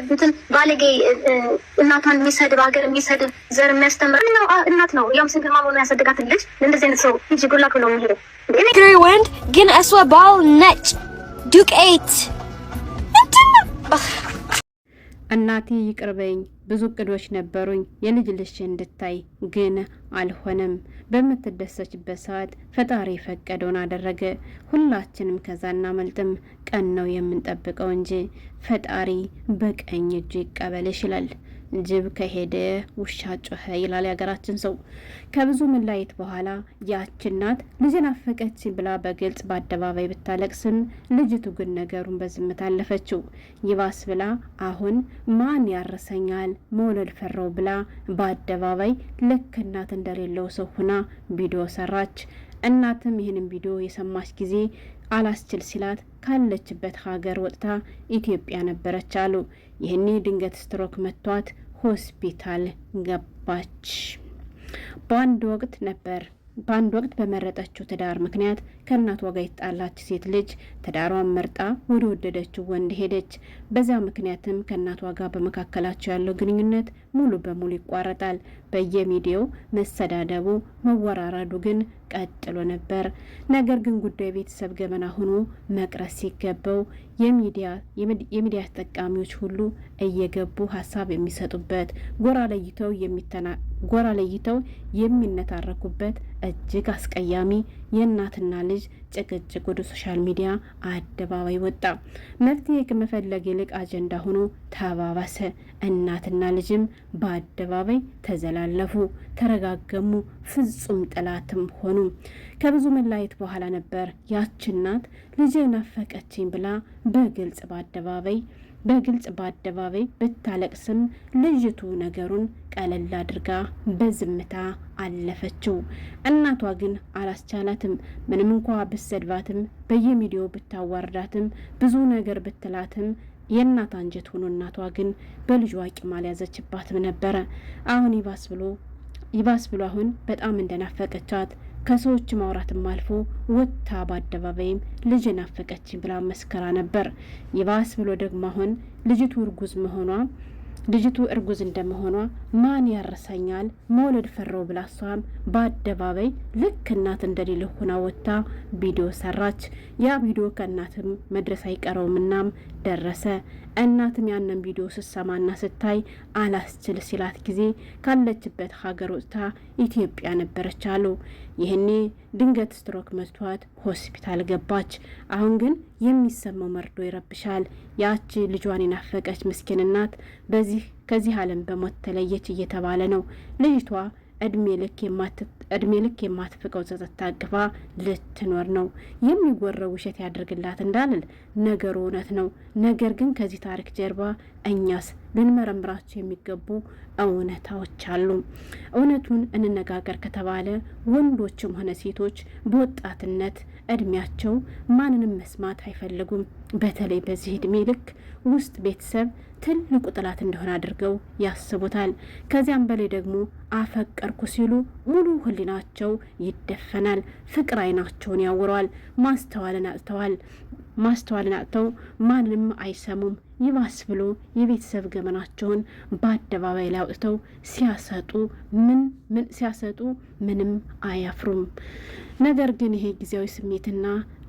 እንትን ባለጌ እናቷን የሚሰድብ ሀገር የሚሰድብ ዘር የሚያስተምር ነው እናት ነው። ያም ስንግል ማሞ ያሳደጋት ልጅ እንደዚህ አይነት ሰው ልጅ ጉላክ ነው የሚሄደው ግሬ ወንድ ግን አስዋ ባል ነጭ ዱቄት እናቴ ይቅርበኝ። ብዙ እቅዶች ነበሩኝ የልጅ ልጅ እንድታይ ግን አልሆነም። በምትደሰችበት ሰዓት ፈጣሪ ፈቀደውን አደረገ። ሁላችንም ከዛ እናመልጥም። ቀን ነው የምንጠብቀው እንጂ ፈጣሪ በቀኝ እጁ ይቀበል ይችላል። ጅብ ከሄደ ውሻ ጮኸ ይላል የሀገራችን ሰው። ከብዙ መላየት በኋላ ያች እናት ልጅን አፈቀች ብላ በግልጽ በአደባባይ ብታለቅስም ልጅቱ ግን ነገሩን በዝምታ አለፈችው። ይባስ ብላ አሁን ማን ያርሰኛል መውለድ ፈራው ብላ በአደባባይ ልክ እናት እንደሌለው ሰው ሁና ቪዲዮ ሰራች። እናትም ይህንን ቪዲዮ የሰማች ጊዜ አላስችል ሲላት ካለችበት ሀገር ወጥታ ኢትዮጵያ ነበረች አሉ። ይህኔ ድንገት ስትሮክ መቷት ሆስፒታል ገባች። በአንድ ወቅት በመረጠችው ትዳር ምክንያት ከእናቷ ጋር የተጣላች ሴት ልጅ ትዳሯን መርጣ ወደ ወደደችው ወንድ ሄደች። በዛ ምክንያትም ከእናቷ ጋር በመካከላቸው ያለው ግንኙነት ሙሉ በሙሉ ይቋረጣል። በየሚዲያው መሰዳደቡ መወራረዱ ግን ቀጥሎ ነበር። ነገር ግን ጉዳይ ቤተሰብ ገመና ሆኖ መቅረስ ሲገባው የሚዲያ ተጠቃሚዎች ሁሉ እየገቡ ሀሳብ የሚሰጡበት ጎራ ለይተው የሚነታረኩበት እጅግ አስቀያሚ የእናትና ልጅ ጭቅጭቅ ወደ ሶሻል ሚዲያ አደባባይ ወጣ። መፍትሄ ከመፈለግ ይልቅ አጀንዳ ሆኖ ተባባሰ። እናትና ልጅም በአደባባይ ተዘላለፉ፣ ተረጋገሙ፣ ፍጹም ጠላትም ሆኑ። ከብዙ መላየት በኋላ ነበር ያች እናት ልጄ ናፈቀችኝ ብላ በግልጽ በአደባባይ ብታለቅስም ልጅቱ ነገሩን ቀለል አድርጋ በዝምታ አለፈችው። እናቷ ግን አላስቻላትም። ምንም እንኳ ብሰድባትም በየሚዲያው ብታዋርዳትም ብዙ ነገር ብትላትም የእናት አንጀት ሆኖ እናቷ ግን በልጇ ቂም አልያዘችባትም ነበረ። አሁን ይባስ ብሎ አሁን በጣም እንደናፈቀቻት ከሰዎች ማውራትም አልፎ ወጥታ በአደባባይም ልጅ ናፈቀችኝ ብላ መስከራ ነበር። ይባስ ብሎ ደግሞ አሁን ልጅቱ እርጉዝ እንደመሆኗ ማን ያረሰኛል መውለድ ፈራው ብላ እሷም በአደባባይ ልክ እናት እንደሌለ ሆና ወጥታ ቪዲዮ ሰራች። ያ ቪዲዮ ከእናትም መድረስ አይቀረውምናም ደረሰ። እናትም ያንን ቪዲዮ ስትሰማና ስታይ አላስችል ሲላት ጊዜ ካለችበት ሀገር ወጥታ ኢትዮጵያ ነበረች አሉ። ይህኔ ድንገት ስትሮክ መቷት ሆስፒታል ገባች። አሁን ግን የሚሰማው መርዶ ይረብሻል። ያቺ ልጇን የናፈቀች ምስኪን እናት ከዚህ ዓለም በሞት ተለየች እየተባለ ነው። ልጅቷ እድሜ ልክ የማትፍቀው ጸጸት ታቅፋ ልትኖር ነው። የሚወራው ውሸት ያደርግላት እንዳልል ነገሩ እውነት ነው። ነገር ግን ከዚህ ታሪክ ጀርባ እኛስ ልንመረምራቸው የሚገቡ እውነታዎች አሉ። እውነቱን እንነጋገር ከተባለ ወንዶችም ሆነ ሴቶች በወጣትነት እድሜያቸው ማንንም መስማት አይፈልጉም። በተለይ በዚህ እድሜ ልክ ውስጥ ቤተሰብ ትልቁ ጥላት እንደሆነ አድርገው ያስቡታል። ከዚያም በላይ ደግሞ አፈቀርኩ ሲሉ ሙሉ ሕሊናቸው ይደፈናል። ፍቅር አይናቸውን ያውረዋል። ማስተዋልን አጥተው ማንንም አይሰሙም። ይባስ ብሎ የቤተሰብ ገመናቸውን በአደባባይ ላይ አውጥተው ሲያሰጡ ምንም አያፍሩም። ነገር ግን ይሄ ጊዜያዊ ስሜትና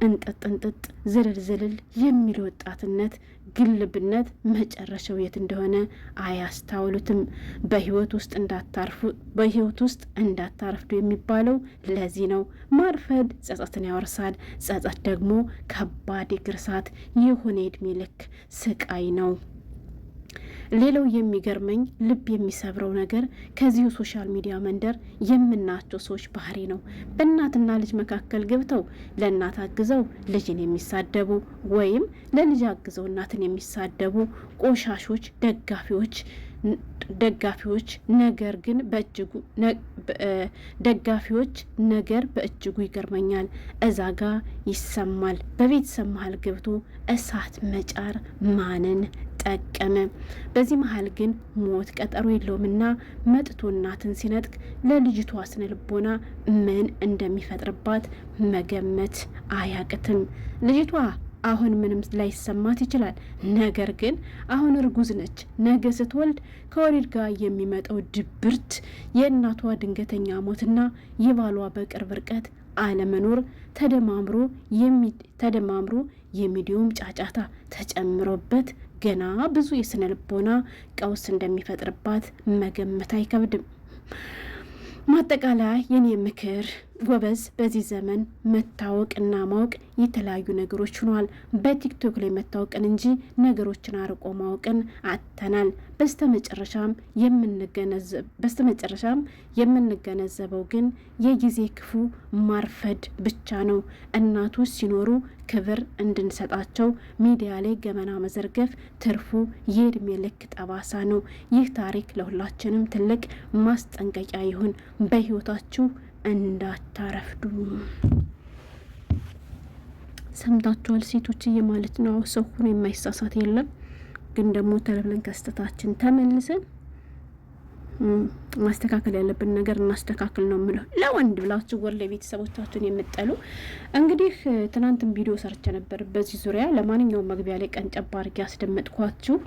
እንጥጥ ዝልል የሚል ወጣትነት ግልብነት መጨረሻው የት እንደሆነ አያስታውሉትም። በህይወት ውስጥ እንዳታርፍዱ የሚባለው ለዚህ ነው። ማርፈድ ጸጸትን ያወርሳል። ጸጸት ደግሞ ከባድ ግርሳት የሆነ የእድሜ ልክ ስቃይ ነው። ሌላው የሚገርመኝ ልብ የሚሰብረው ነገር ከዚሁ ሶሻል ሚዲያ መንደር የምናያቸው ሰዎች ባህሪ ነው። በእናትና ልጅ መካከል ገብተው ለእናት አግዘው ልጅን የሚሳደቡ ወይም ለልጅ አግዘው እናትን የሚሳደቡ ቆሻሾች ደጋፊዎች ነገር በእጅጉ ይገርመኛል። እዛ ጋ ይሰማል። በቤተሰብ መሀል ገብቶ እሳት መጫር ማንን ጠቀመ? በዚህ መሀል ግን ሞት ቀጠሮ የለውምና መጥቶ እናትን ሲነጥቅ ለልጅቷ ስነ ልቦና ምን እንደሚፈጥርባት መገመት አያቅትም። ልጅቷ አሁን ምንም ላይሰማት ይችላል። ነገር ግን አሁን እርጉዝ ነች። ነገ ስትወልድ ከወሊድ ጋር የሚመጣው ድብርት፣ የእናቷ ድንገተኛ ሞትና የባሏ በቅርብ ርቀት አለመኖር ተደማምሮ የሚዲያውም ጫጫታ ተጨምሮበት ገና ብዙ የስነ ልቦና ቀውስ እንደሚፈጥርባት መገመት አይከብድም። ማጠቃለያ የኔ ምክር ጎበዝ፣ በዚህ ዘመን መታወቅና ማወቅ የተለያዩ ነገሮች ሆኗል። በቲክቶክ ላይ መታወቅን እንጂ ነገሮችን አርቆ ማወቅን አጥተናል። በስተመጨረሻም የምንገነዘበው ግን የጊዜ ክፉ ማርፈድ ብቻ ነው። እናቶች ሲኖሩ ክብር እንድንሰጣቸው ሚዲያ ላይ ገመና መዘርገፍ ትርፉ የእድሜ ልክ ጠባሳ ነው። ይህ ታሪክ ለሁላችንም ትልቅ ማስጠንቀቂያ ይሁን። በህይወታችሁ እንዳታረፍዱ። ሰምታችኋል ሴቶችዬ ማለት ነው። ሰው ሁሉ የማይሳሳት የለም። ግን ደግሞ ተለብለን ከስተታችን ተመልሰን ማስተካከል ያለብን ነገር እናስተካክል ነው የምለው። ለወንድ ብላችሁ ወለ ቤተሰቦቻችሁን የምጠሉ እንግዲህ ትናንትም ቪዲዮ ሰርቼ ነበር በዚህ ዙሪያ። ለማንኛውም መግቢያ ላይ ቀንጨብ አድርጌ ያስደመጥኳችሁ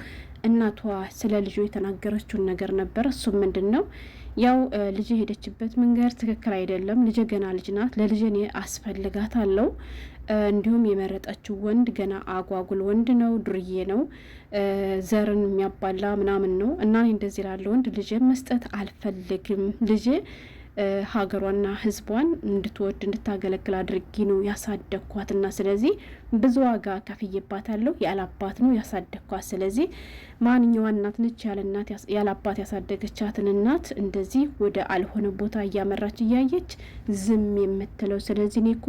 እናቷ ስለ ልጁ የተናገረችውን ነገር ነበር። እሱም ምንድነው ያው ልጅ ሄደችበት መንገድ ትክክል አይደለም። ልጅ ገና ልጅ ናት። ለልጅ እኔ አስፈልጋታለሁ። እንዲሁም የመረጠችው ወንድ ገና አጓጉል ወንድ ነው፣ ዱርዬ ነው፣ ዘርን የሚያባላ ምናምን ነው እና እንደዚህ ላለ ወንድ ልጅ መስጠት አልፈልግም። ልጅ ሀገሯና ሕዝቧን እንድትወድ እንድታገለግል አድርጊ ነው ያሳደግኳትና ስለዚህ ብዙ ዋጋ ከፍዬባታለሁ። ያላባት ነው ያሳደግኳት። ስለዚህ ማንኛውም እናት ነች ያላባት ያሳደገቻትን እናት እንደዚህ ወደ አልሆነ ቦታ እያመራች እያየች ዝም የምትለው። ስለዚህ እኔ እኮ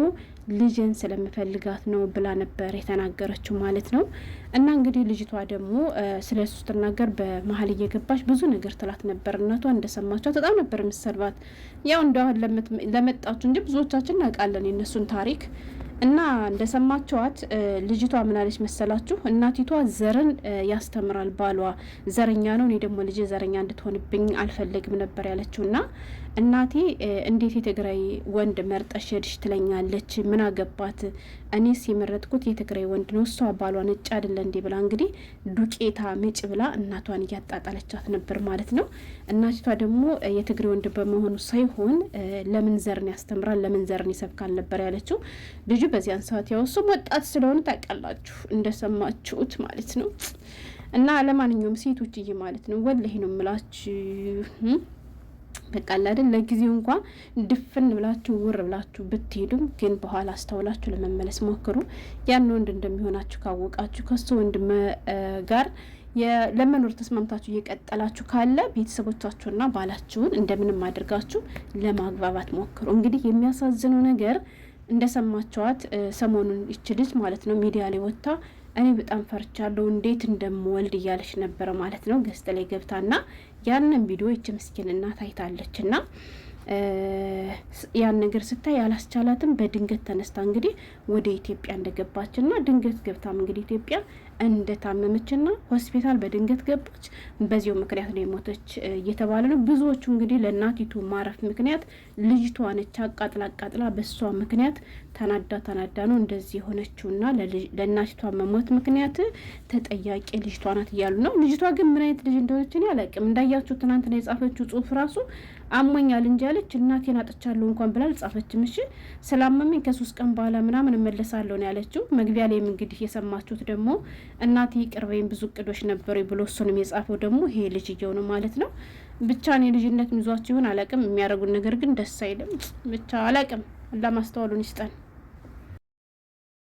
ልጅን ስለምፈልጋት ነው ብላ ነበር የተናገረችው ማለት ነው። እና እንግዲህ ልጅቷ ደግሞ ስለሱ ስትናገር በመሀል እየገባች ብዙ ነገር ትላት ነበር። እናቷ እንደሰማችኋት በጣም ነበር የምትሰድባት። ያው እንደአሁን ለመጣችሁ እንጂ ብዙዎቻችን እናውቃለን የነሱን ታሪክ። እና እንደሰማችኋት ልጅቷ ምን አለች መሰላችሁ? እናቲቷ ዘርን ያስተምራል ባሏ ዘረኛ ነው፣ እኔ ደግሞ ልጅ ዘረኛ እንድትሆንብኝ አልፈልግም ነበር ያለችው። እና እናቴ እንዴት የትግራይ ወንድ መርጠሽ ሄድሽ ትለኛለች? ምን አገባት? እኔስ የመረጥኩት የትግራይ ወንድ ነው፣ እሷ ባሏ ነጭ አይደለ እንዴ ብላ እንግዲህ ዱቄታ ምጭ ብላ እናቷን እያጣጣለቻት ነበር ማለት ነው። እናቲቷ ደግሞ የትግራይ ወንድ በመሆኑ ሳይሆን ለምን ዘርን ያስተምራል፣ ለምን ዘርን ይሰብካል ነበር ያለችው። ልጁ በዚያን ሰዓት ያው እሱም ወጣት ስለሆነ ታውቃላችሁ እንደሰማችሁት ማለት ነው። እና ለማንኛውም ሴቶችዬ ማለት ነው ወላሂ ነው የምላችሁ በቃ አይደል ለጊዜው እንኳን ድፍን ብላችሁ ውር ብላችሁ ብትሄዱም ግን በኋላ አስተውላችሁ ለመመለስ ሞክሩ። ያን ወንድ እንደሚሆናችሁ ካወቃችሁ ከሱ ወንድ ጋር ለመኖር ተስማምታችሁ እየቀጠላችሁ ካለ ቤተሰቦቻችሁና ባላችሁን እንደምንም አድርጋችሁ ለማግባባት ሞክሩ። እንግዲህ የሚያሳዝነው ነገር እንደሰማችኋት ሰሞኑን ይች ልጅ ማለት ነው ሚዲያ ላይ ወጥታ እኔ በጣም ፈርቻለሁ እንዴት እንደምወልድ እያለች ነበረ ማለት ነው። ገስት ላይ ገብታና ያንን ቪዲዮ ይች ምስኪን እናት አይታለችና ያን ነገር ስታይ ያላስቻላትም በድንገት ተነስታ እንግዲህ ወደ ኢትዮጵያ እንደገባችና ድንገት ገብታም እንግዲህ ኢትዮጵያ እንደታመመችና ሆስፒታል በድንገት ገባች። በዚሁ ምክንያት ነው የሞተች እየተባለ ነው። ብዙዎቹ እንግዲህ ለእናቲቱ ማረፍ ምክንያት ልጅቷ ነች። አቃጥላ በሷ ምክንያት ተናዳ ነው እንደዚህ የሆነችውና ለእናቲቷ መሞት ምክንያት ተጠያቂ ልጅቷ ናት እያሉ ነው። ልጅቷ ግን ምን አይነት ልጅ እንደሆነች እኔ አላውቅም። እንዳያችሁ ትናንትና የጻፈችው ጽሁፍ ራሱ አሞኛል እንጂ አለች። እናቴን አጥቻለሁ እንኳን ብላ አልጻፈችም። እሺ ስላመመኝ ከ3 ቀን በኋላ ምናምን እመለሳለሁ ነው ያለችው። መግቢያ ላይም እንግዲህ የሰማችሁት ደግሞ እናቴ ይቅርበኝ ብዙ እቅዶች ነበሩ ብሎ እሱንም የጻፈው ደግሞ ይሄ ልጅየው ነው ማለት ነው። ብቻ እኔ ልጅነት ይዟችሁ ይሁን አላውቅም። የሚያደርጉን ነገር ግን ደስ አይልም። ብቻ አላውቅም። አላህ ማስተዋሉን ይስጠን።